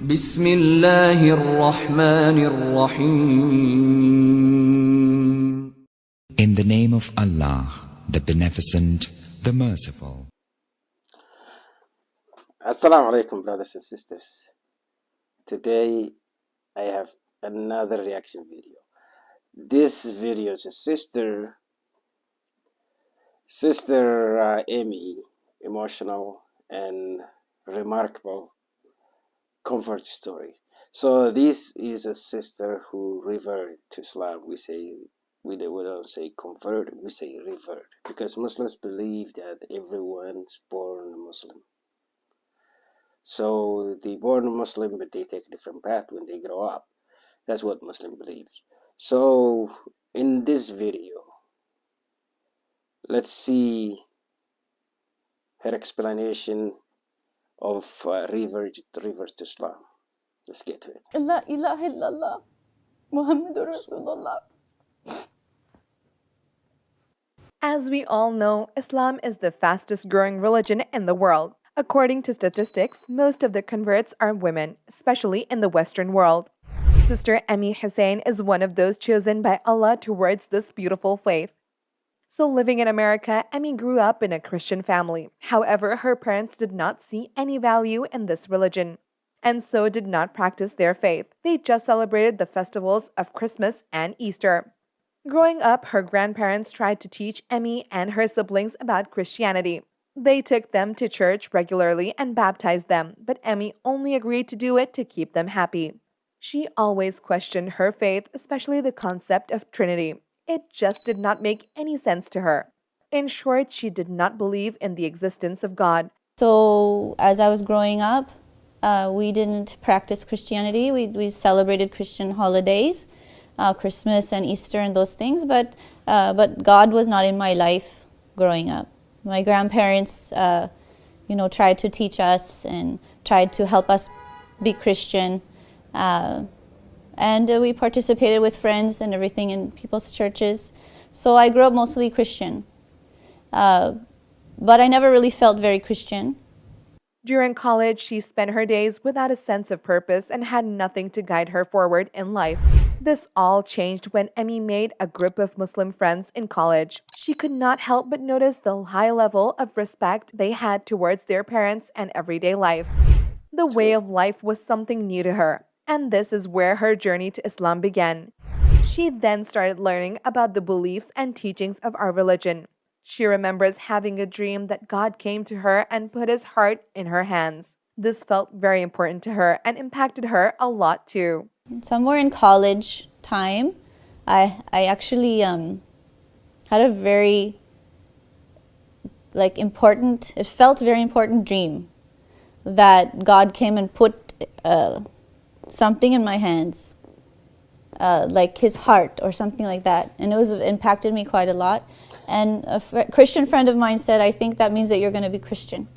بسم الله الرحمن الرحيم. In the name of Allah, the Beneficent, the Merciful. Assalamu alaikum, brothers and sisters. Today I have another reaction video. This video is a sister Emmy emotional and remarkable comfort story. So this is a sister who reverted to Islam. We don't say converted, we say revert, because Muslims believe that everyone's born Muslim. So they born Muslim, but they take a different path when they grow up. That's what Muslim believes. So in this video, let's see her explanation of revert to Islam. Let's get to it. La ilaha illallah Muhammadur Rasulullah. As we all know, Islam is the fastest growing religion in the world. According to statistics, most of the converts are women, especially in the Western world. Sister Emmy Hussein is one of those chosen by Allah towards this beautiful faith. So living in America, Emmy grew up in a Christian family. However, her parents did not see any value in this religion, and so did not practice their faith. They just celebrated the festivals of Christmas and Easter. Growing up, her grandparents tried to teach Emmy and her siblings about Christianity. They took them to church regularly and baptized them, but Emmy only agreed to do it to keep them happy. She always questioned her faith, especially the concept of Trinity. It just did not make any sense to her. In short, she did not believe in the existence of God. So as I was growing up, we didn't practice Christianity. We celebrated Christian holidays, Christmas and Easter and those things, but God was not in my life growing up. My grandparents, tried to teach us and tried to help us be Christian. And we participated with friends and everything in people's churches. So I grew up mostly Christian. But I never really felt very Christian. During college, she spent her days without a sense of purpose and had nothing to guide her forward in life. This all changed when Emmy made a group of Muslim friends in college. She could not help but notice the high level of respect they had towards their parents and everyday life. The way of life was something new to her, and this is where her journey to Islam began. She then started learning about the beliefs and teachings of our religion. She remembers having a dream that God came to her and put his heart in her hands. This felt very important to her and impacted her a lot too. Somewhere in college time, I actually had a very it felt very important dream that God came and put something in my hands, like his heart or something like that. And it impacted me quite a lot. And a Christian friend of mine said, I think that means that you're going to be Christian.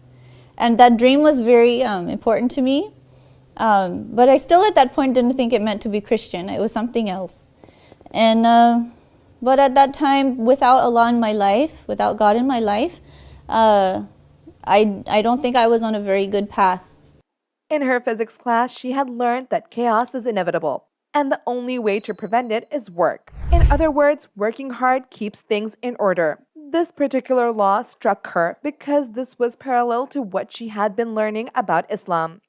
And that dream was very important to me. But I still at that point didn't think it meant to be Christian. It was something else. And but at that time, without Allah in my life, without God in my life, I don't think I was on a very good path. In her physics class, she had learned that chaos is inevitable, and the only way to prevent it is work. In other words, working hard keeps things in order. This particular law struck her because this was parallel to what she had been learning about Islam.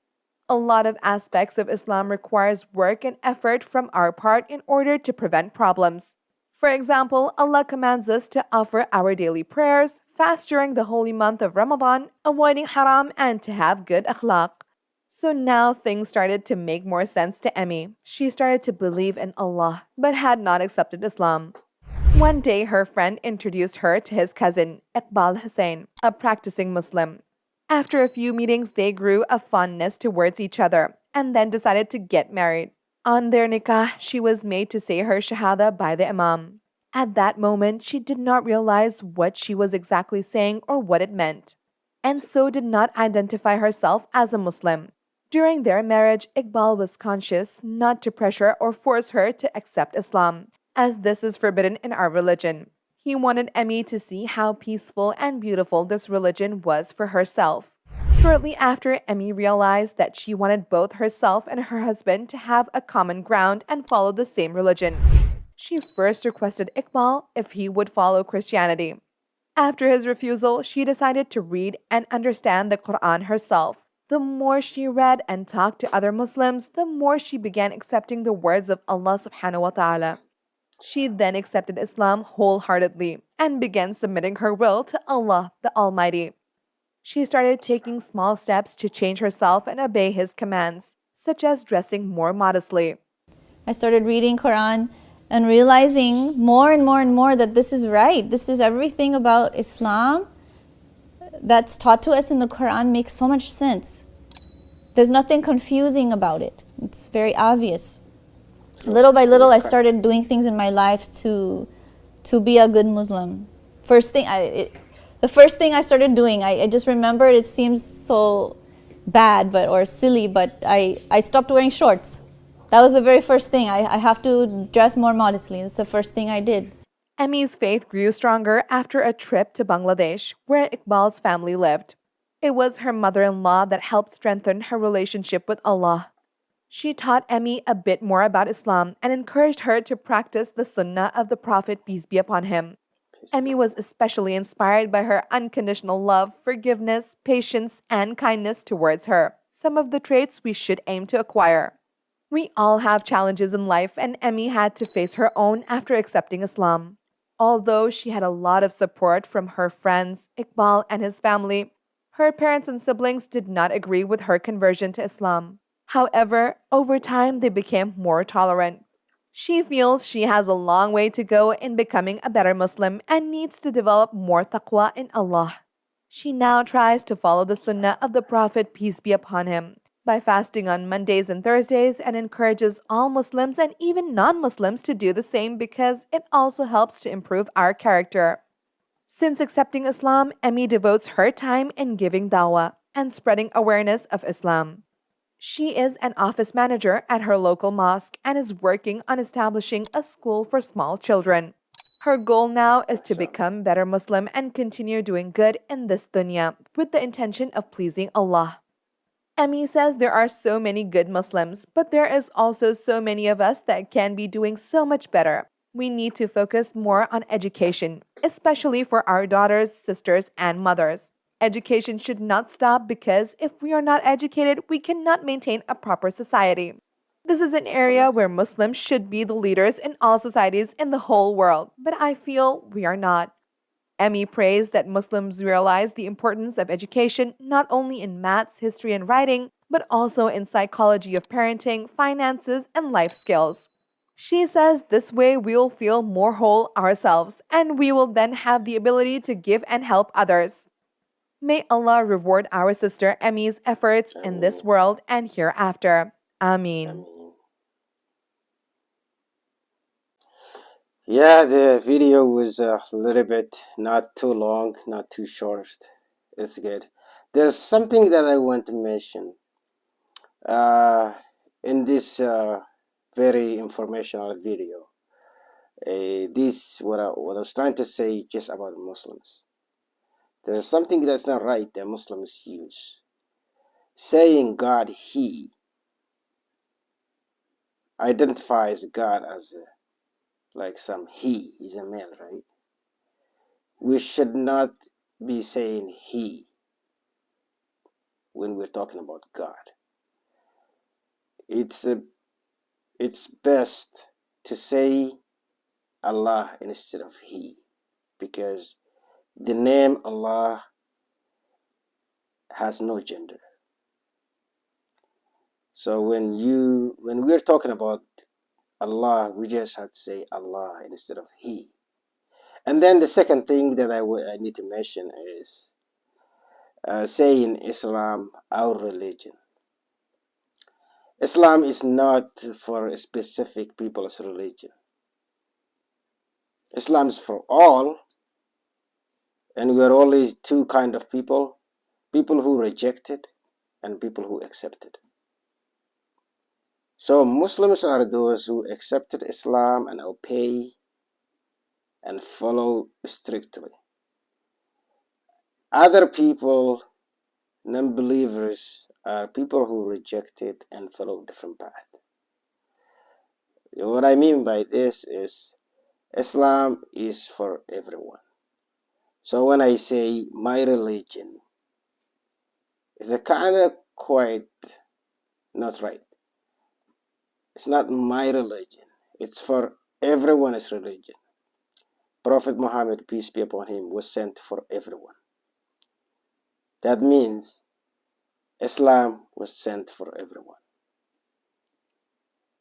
A lot of aspects of Islam requires work and effort from our part in order to prevent problems. For example, Allah commands us to offer our daily prayers, fast during the holy month of Ramadan, avoiding haram, and to have good akhlaq. So now things started to make more sense to Emmy. She started to believe in Allah, but had not accepted Islam. One day, her friend introduced her to his cousin, Iqbal Hussein, a practicing Muslim. After a few meetings, they grew a fondness towards each other and then decided to get married. On their nikah, she was made to say her shahada by the imam. At that moment, she did not realize what she was exactly saying or what it meant, and so did not identify herself as a Muslim. During their marriage, Iqbal was conscious not to pressure or force her to accept Islam, as this is forbidden in our religion. He wanted Emmy to see how peaceful and beautiful this religion was for herself. Shortly after, Emmy realized that she wanted both herself and her husband to have a common ground and follow the same religion. She first requested Iqbal if he would follow Christianity. After his refusal, she decided to read and understand the Quran herself. The more she read and talked to other Muslims, the more she began accepting the words of Allah subhanahu wa ta'ala. She then accepted Islam wholeheartedly and began submitting her will to Allah the Almighty. She started taking small steps to change herself and obey His commands, such as dressing more modestly. I started reading Quran and realizing more and more and more that this is right. This is everything about Islam that's taught to us in the Quran makes so much sense. There's nothing confusing about it. It's very obvious. Little by little, I started doing things in my life to be a good Muslim. The first thing I started doing, I just remembered, it seems so bad or silly, but I stopped wearing shorts. That was the very first thing. I have to dress more modestly. That's the first thing I did. Emmy's faith grew stronger after a trip to Bangladesh, where Iqbal's family lived. It was her mother-in-law that helped strengthen her relationship with Allah. She taught Emmy a bit more about Islam and encouraged her to practice the sunnah of the Prophet, peace be upon him. Emmy was especially inspired by her unconditional love, forgiveness, patience, and kindness towards her, some of the traits we should aim to acquire. We all have challenges in life, and Emmy had to face her own after accepting Islam. Although she had a lot of support from her friends, Iqbal, and his family, her parents and siblings did not agree with her conversion to Islam. However, over time, they became more tolerant. She feels she has a long way to go in becoming a better Muslim and needs to develop more taqwa in Allah. She now tries to follow the sunnah of the Prophet, peace be upon him, by fasting on Mondays and Thursdays, and encourages all Muslims and even non-Muslims to do the same because it also helps to improve our character. Since accepting Islam, Emmy devotes her time in giving dawah and spreading awareness of Islam. She is an office manager at her local mosque and is working on establishing a school for small children. Her goal now is to become better Muslim and continue doing good in this dunya with the intention of pleasing Allah. Emmy says there are so many good Muslims, but there is also so many of us that can be doing so much better. We need to focus more on education, especially for our daughters, sisters, and mothers. Education should not stop because if we are not educated, we cannot maintain a proper society. This is an area where Muslims should be the leaders in all societies in the whole world, but I feel we are not. Emmy prays that Muslims realize the importance of education not only in maths, history, and writing, but also in psychology of parenting, finances, and life skills. She says this way we will feel more whole ourselves, and we will then have the ability to give and help others. May Allah reward our sister Emmy's efforts in this world and hereafter. Ameen. Yeah, the video was a little bit not too long, not too short. It's good. There's something that I want to mention in this very informational video. This what I was trying to say just about Muslims. There's something that's not right that Muslims use. Saying God, He identifies God as like some He is a male, right? We should not be saying He when we're talking about God. It's best to say Allah instead of He, because the name Allah has no gender. So when we're talking about Allah, we just have to say Allah instead of He. And then the second thing that I need to mention is saying Islam, our religion. Islam is not for a specific people's religion. Islam is for all, and we are only two kind of people: people who reject it and people who accept it. So Muslims are those who accepted Islam and obey and follow strictly. Other people non-believers are people who rejected and follow different path. What I mean by this is Islam is for everyone. So when I say my religion, it's a kind of quite not right. It's not my religion. It's for everyone's religion. Prophet Muhammad, peace be upon him, was sent for everyone. That means Islam was sent for everyone.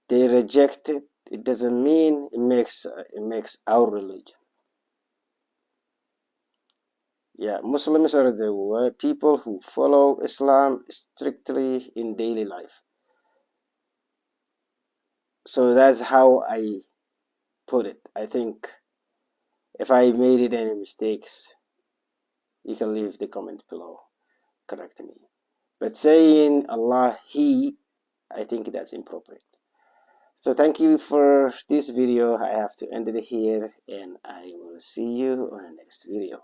They reject it. It doesn't mean it makes our religion. Yeah, Muslims are the people who follow Islam strictly in daily life. So that's how I put it. I think if I made it any mistakes, you can leave the comment below, correct me. But saying Allah, He, I think that's inappropriate. So thank you for this video. I have to end it here, and I will see you on the next video.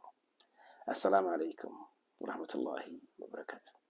Assalamu alaikum wa rahmatullahi wa barakatuh.